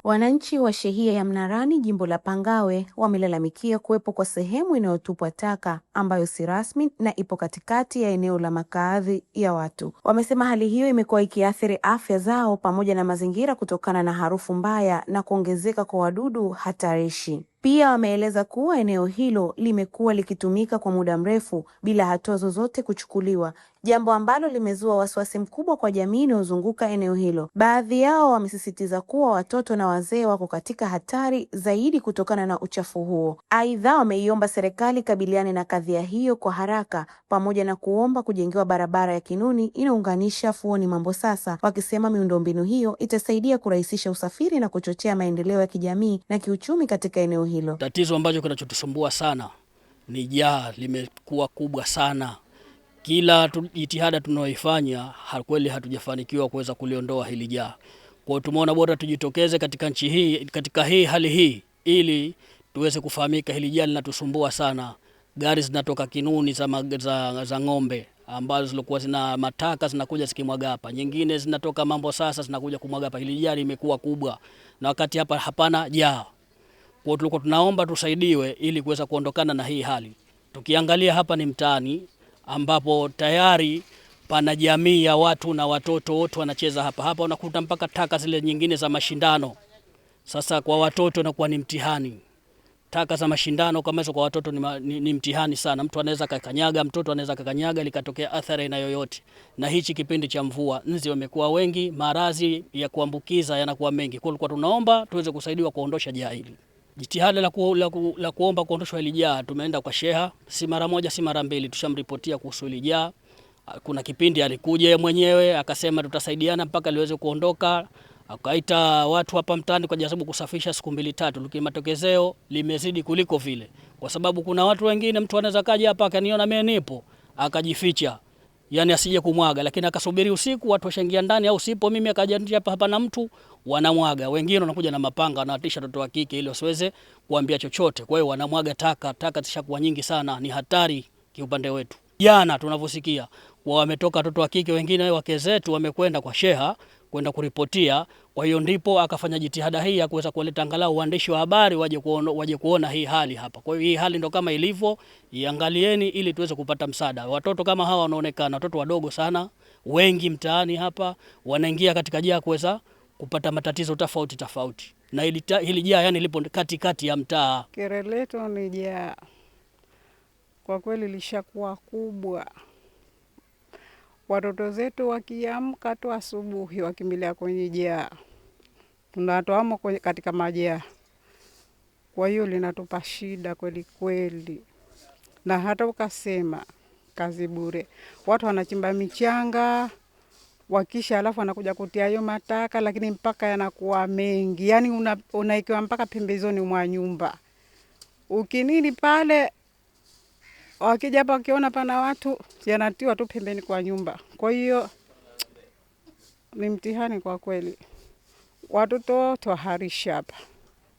Wananchi wa shehia ya Mnarani, jimbo la Pangawe, wamelalamikia kuwepo kwa sehemu inayotupwa taka ambayo si rasmi na ipo katikati ya eneo la makazi ya watu. Wamesema hali hiyo imekuwa ikiathiri afya zao pamoja na mazingira kutokana na harufu mbaya na kuongezeka kwa wadudu hatarishi. Pia wameeleza kuwa eneo hilo limekuwa likitumika kwa muda mrefu bila hatua zozote kuchukuliwa, jambo ambalo limezua wasiwasi mkubwa kwa jamii inayozunguka eneo hilo. Baadhi yao wamesisitiza kuwa watoto na wazee wako katika hatari zaidi kutokana na uchafu huo. Aidha, wameiomba serikali kabiliane na kadhia hiyo kwa haraka pamoja na kuomba kujengewa barabara ya Kinuni inaunganisha Fuoni Mambosasa, wakisema miundombinu hiyo itasaidia kurahisisha usafiri na kuchochea maendeleo ya kijamii na kiuchumi katika eneo hilo. Tatizo ambacho kinachotusumbua sana ni jaa, limekuwa kubwa sana. Kila jitihada tunaoifanya kweli hatujafanikiwa kuweza kuliondoa hili jaa. Kwa hiyo tumeona bora tujitokeze katika nchi hii, katika hali hii, ili tuweze kufahamika hili jaa linatusumbua sana. Gari zinatoka Kinuni za ng'ombe ambazo zilikuwa zina mataka zinakuja zikimwaga hapa. Nyingine zinatoka Mambosasa zinakuja kumwaga hapa. Hili jaa limekuwa kubwa na wakati hapa hapana jaa. Kwa tulikuwa tunaomba tusaidiwe ili kuweza kuondokana na hii hali. Tukiangalia hapa ni mtaani ambapo tayari pana jamii ya watu na watoto wote wanacheza hapa. Hapa unakuta mpaka taka zile nyingine za mashindano. Sasa kwa watoto inakuwa ni mtihani. Taka za mashindano kama hizo kwa watoto ni mtihani sana. Mtu anaweza kakanyaga, mtoto anaweza kakanyaga likatokea athari na yoyote. Na hichi kipindi cha mvua, nzi wamekuwa wengi, maradhi ya kuambukiza yanakuwa mengi. Kwa hiyo tunaomba tuweze kusaidiwa kuondosha jaa hili. Jitihada la kuomba kuondoshwa hili jaa, tumeenda kwa sheha, si mara moja si mara mbili, tushamripotia kuhusu hili jaa. Kuna kipindi alikuja yeye mwenyewe akasema tutasaidiana mpaka liweze kuondoka. Akaita watu hapa mtaani kwa jaribu kusafisha siku 2-3, lakini matokezeo limezidi kuliko vile. Kwa sababu kuna watu wengine, mtu anaweza kaja hapa akaniona mimi nipo, akajificha. Yani asije kumwaga, lakini akasubiri usiku watu washaingia ndani, au sipo mimi akaja nje hapa na mtu wanamwaga. Wengine wanakuja na mapanga wanawatisha watoto wa kike ili wasiweze kuambia chochote. Kwa hiyo wanamwaga taka zishakuwa nyingi sana, ni hatari kiupande wetu. Jana tunavyosikia wametoka watoto wa kike wengine wake zetu wamekwenda kwa sheha kwenda kuripotia. Kwa hiyo ndipo akafanya jitihada hii ya kuweza kuleta angalau waandishi wa habari waje kuona hii hali hapa. Kwa hiyo hii hali ndo kama ilivyo, iangalieni ili tuweze kupata msaada. Watoto kama hawa wanaonekana watoto wadogo sana, wengi mtaani hapa wanaingia katika jaa kuweza kupata matatizo tofauti. Na hili jaa yani lipo katikati ya mtaa. Kero letu ni jaa. Kwa kweli lishakuwa kubwa. Watoto zetu wakiamka tu asubuhi wakimbilia kwenye jaa. Tunatoamo katika majaa. Kwa hiyo linatupa shida kweli kweli. Na hata ukasema kazi bure. Watu wanachimba michanga, wakisha alafu wanakuja kutia hiyo mataka, lakini mpaka yanakuwa mengi. Yani unaikiwa mpaka pembezoni mwa nyumba. Ukinini pale wakija hapa wakiona pana watu yanatiwa tu pembeni kwa nyumba. Kwa hiyo ni mtihani kwa kweli. Watoto twaharisha hapa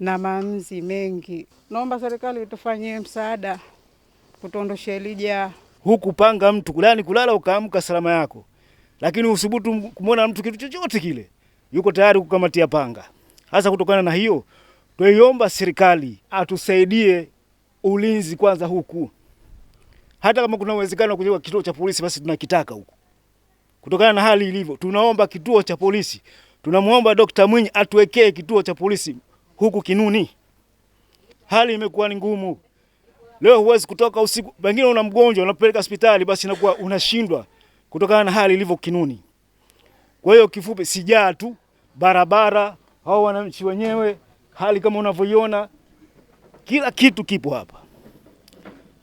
na manzi mengi. Naomba serikali itufanyie msaada kutuondosha hili jaa. Huku panga mtu kulani kulala ukaamka salama yako. Lakini usibutu kumwona mtu kitu chochote kile, yuko tayari kukamatia panga. Hasa kutokana na hiyo, tuiomba serikali atusaidie ulinzi kwanza huku. Hata kama kuna uwezekano kujenga kituo cha polisi basi tunakitaka huku. Kutokana na hali ilivyo, tunaomba kituo cha polisi. Tunamuomba Dr. Mwinyi atuwekee kituo cha polisi huku Kinuni. Hali imekuwa ni ngumu. Leo huwezi kutoka usiku, pengine una mgonjwa unapeleka hospitali basi inakuwa unashindwa kutokana na hali ilivyo Kinuni. Kwa hiyo kifupi si jaa tu, barabara, hao wananchi wenyewe, hali kama unavyoiona, kila kitu kipo hapa.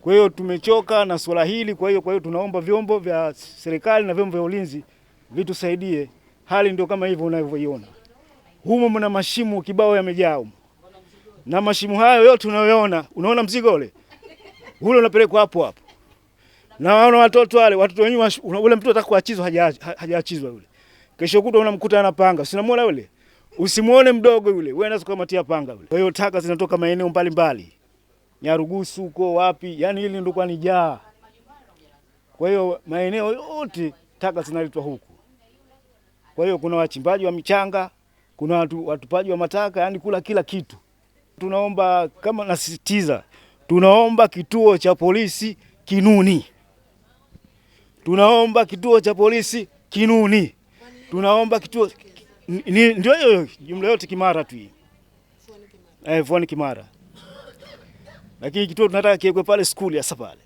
Kwa hiyo tumechoka na swala hili, kwa hiyo tunaomba vyombo vya serikali na vyombo vya ulinzi vitusaidie. Hali ndio kama hivyo unavyoiona. Humo mna mashimo kibao yamejaa humo. Na mashimo hayo yote unayoona, unaona mzigo ule unapelekwa hapo. Na wana watoto wale, watoto wenyewe ule mtoto atakuachizwa hajaachizwa yule. Kesho kutwa unamkuta anapanga. Usinamwona yule? Usimuone mdogo yule. Wewe unaweza kumatia panga yule. Kwa hiyo taka zinatoka maeneo mbalimbali. Nyarugusu huko wapi? Yaani hili ndio kwa ni jaa. Kwa hiyo maeneo yote taka zinaletwa huku. Kwa hiyo kuna wachimbaji wa michanga kuna watupaji wa mataka, yani kula kila kitu. Tunaomba, kama nasisitiza, tunaomba kituo cha polisi Kinuni. Tunaomba kituo cha polisi Kinuni. Tunaomba kituo ndio hiyo jumla yote Kimara tu hii. Fuani Kimara. Lakini kituo tunataka kiwekwe pale skuli hasa pale.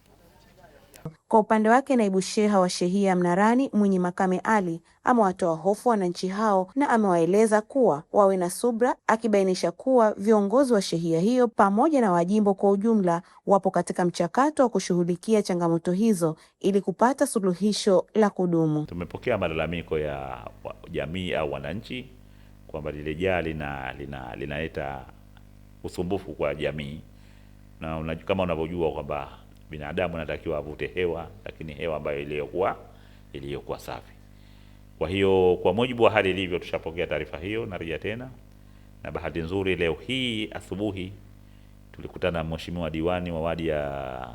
Kwa upande wake, naibu sheha wa shehia Mnarani Mwinyi Makame Ali amewatoa hofu wananchi hao na amewaeleza kuwa wawe na subra, akibainisha kuwa viongozi wa shehia hiyo pamoja na wajimbo kwa ujumla wapo katika mchakato wa kushughulikia changamoto hizo ili kupata suluhisho la kudumu. Tumepokea malalamiko ya jamii au wananchi kwamba lile jaa linaleta usumbufu kwa jamii, na kama unavyojua kwamba binadamu anatakiwa avute hewa, lakini hewa ambayo iliyokuwa safi. Kwa hiyo kwa mujibu wa hali ilivyo, tushapokea taarifa hiyo. Narejea tena, na bahati nzuri leo hii asubuhi tulikutana na mheshimiwa diwani wa wadi ya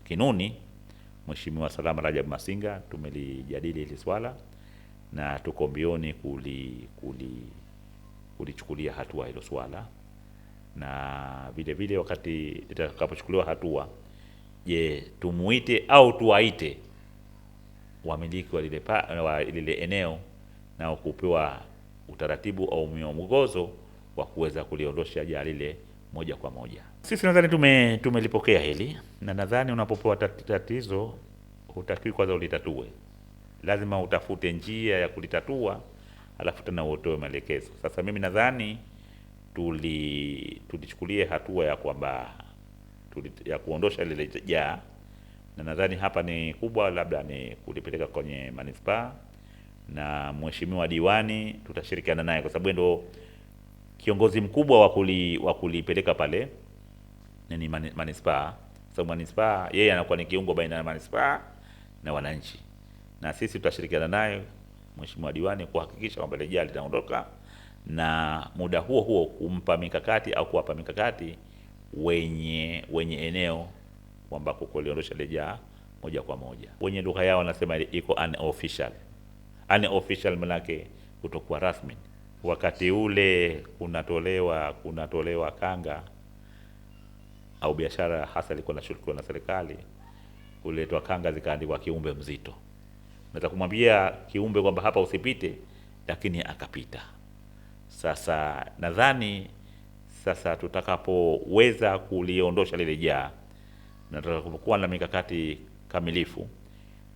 Kinuni, Mheshimiwa Salama Rajab Masinga. Tumelijadili hili swala na tuko mbioni kulichukulia hatua hilo swala, na vile vile wakati litakapochukuliwa hatua, je, tumuite au tuwaite wamiliki wa lile eneo na kupewa utaratibu au mwongozo wa kuweza kuliondosha jaa lile moja kwa moja. Sisi nadhani tumelipokea hili, na nadhani unapopewa tatizo hutakiwi kwanza ulitatue, lazima utafute njia ya kulitatua, alafu tena utoe maelekezo. Sasa mimi nadhani tulichukulie hatua ya kwamba ya kuondosha lile jaa, na nadhani hapa ni kubwa, labda ni kulipeleka kwenye manispaa, na mheshimiwa diwani tutashirikiana naye kwa sababu ndio kiongozi mkubwa wa kulipeleka pale ni manispaa. Sababu manispaa yeye anakuwa ni kiungo baina ya manispaa na wananchi, na sisi tutashirikiana naye mheshimiwa diwani kuhakikisha kwamba ile jaa linaondoka, na muda huo huo kumpa mikakati au kuwapa mikakati wenye eneo kwamba kuliondosha ile jaa moja kwa moja. Wenye lugha yao wanasema iko unofficial. Unofficial manake kutokuwa rasmi. Wakati ule kunatolewa kanga au biashara hasa ilikuwa inashirikiwa na serikali, kuletwa kanga zikaandikwa kiumbe mzito. Nataka kumwambia kiumbe kwamba hapa usipite, lakini akapita. Sasa nadhani tutakapoweza kuliondosha lile jaa na tutakapokuwa na mikakati kamilifu,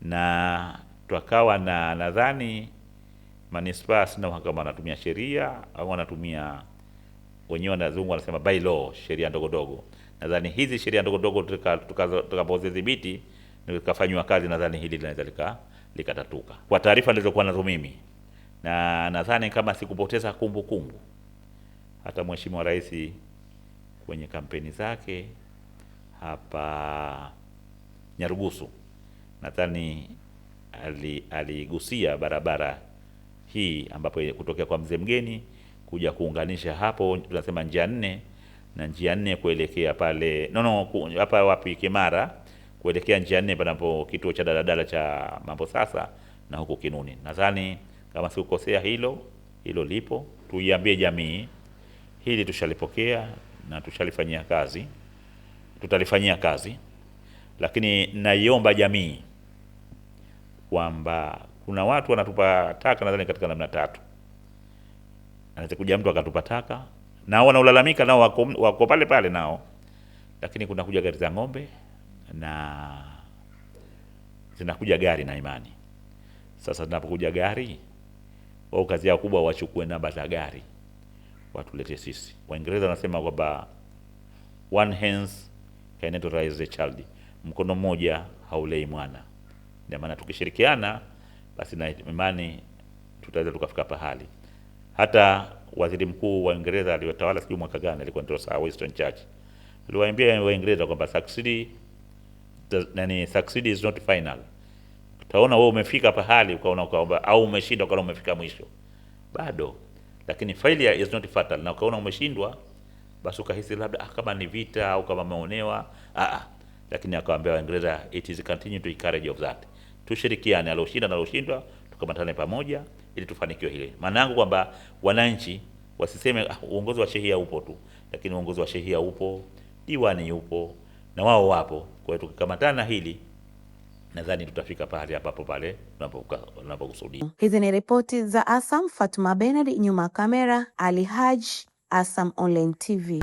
na tukawa na nadhani manispaa sina kama wanatumia sheria au wanatumia wenyewe wanazungu wanasema by law, sheria ndogo ndogo. Nadhani hizi sheria ndogo ndogo tutakapozidhibiti na tukafanywa kazi, nadhani hili linaweza likatatuka. Kwa taarifa nilizokuwa nazo mimi, na nadhani kama sikupoteza kumbukumbu, hata Mheshimiwa Rais kwenye kampeni zake hapa Nyarugusu nadhani aligusia barabara hii, ambapo kutokea kwa Mzee Mgeni kuja kuunganisha hapo tunasema njia 4 na njia 4 kuelekea pale hapa wapi Kimara, kuelekea njia 4 panapo kituo cha daladala cha Mambo Sasa na huko Kinuni. Nadhani kama sikukosea hilo lipo. Tuiambie jamii hili tushalipokea na tushalifanyia kazi, tutalifanyia kazi, lakini naiomba jamii kwamba kuna watu wanatupa taka nadhani katika namna 3. Anaweza kuja mtu akatupa taka na wanaulalamika, nao wako pale pale nao, lakini kuna kuja gari za ng'ombe na zinakuja gari na Imani. Sasa tunapokuja gari, wao kazi yao kubwa wachukue namba za gari watulete sisi. Waingereza wanasema kwamba one hands cannot raise a child, mkono mmoja haulei mwana. Ndio maana tukishirikiana basi na Imani tutaweza tukafika pahali. Hata waziri mkuu wa Uingereza aliyotawala sijui mwaka gani, alikuwa ndio Sir Winston Churchill, aliwaambia Waingereza kwamba succeed is not final. Utaona wewe umefika pahali ukaona kwamba au umeshindwa ukaona umefika mwisho, bado, lakini failure is not fatal. Na ukaona umeshindwa basi ukahisi labda kama ni vita au kama umeonewa, lakini akawaambia Waingereza it is continue to encourage of that. Tushirikiane, aloshinda na aloshindwa tukamatane pamoja ili tufanikiwe hili. Maana yangu kwamba wananchi wasiseme uongozi wa shehia upo tu, lakini uongozi wa shehia upo, diwani yupo na wao wapo. Kwa hiyo tukikamatana hili, nadhani tutafika pale hapo pale tunapokusudia. Hizi ni ripoti za ASAM. Fatuma Bernard, nyuma kamera Ali Haj, ASAM Online TV.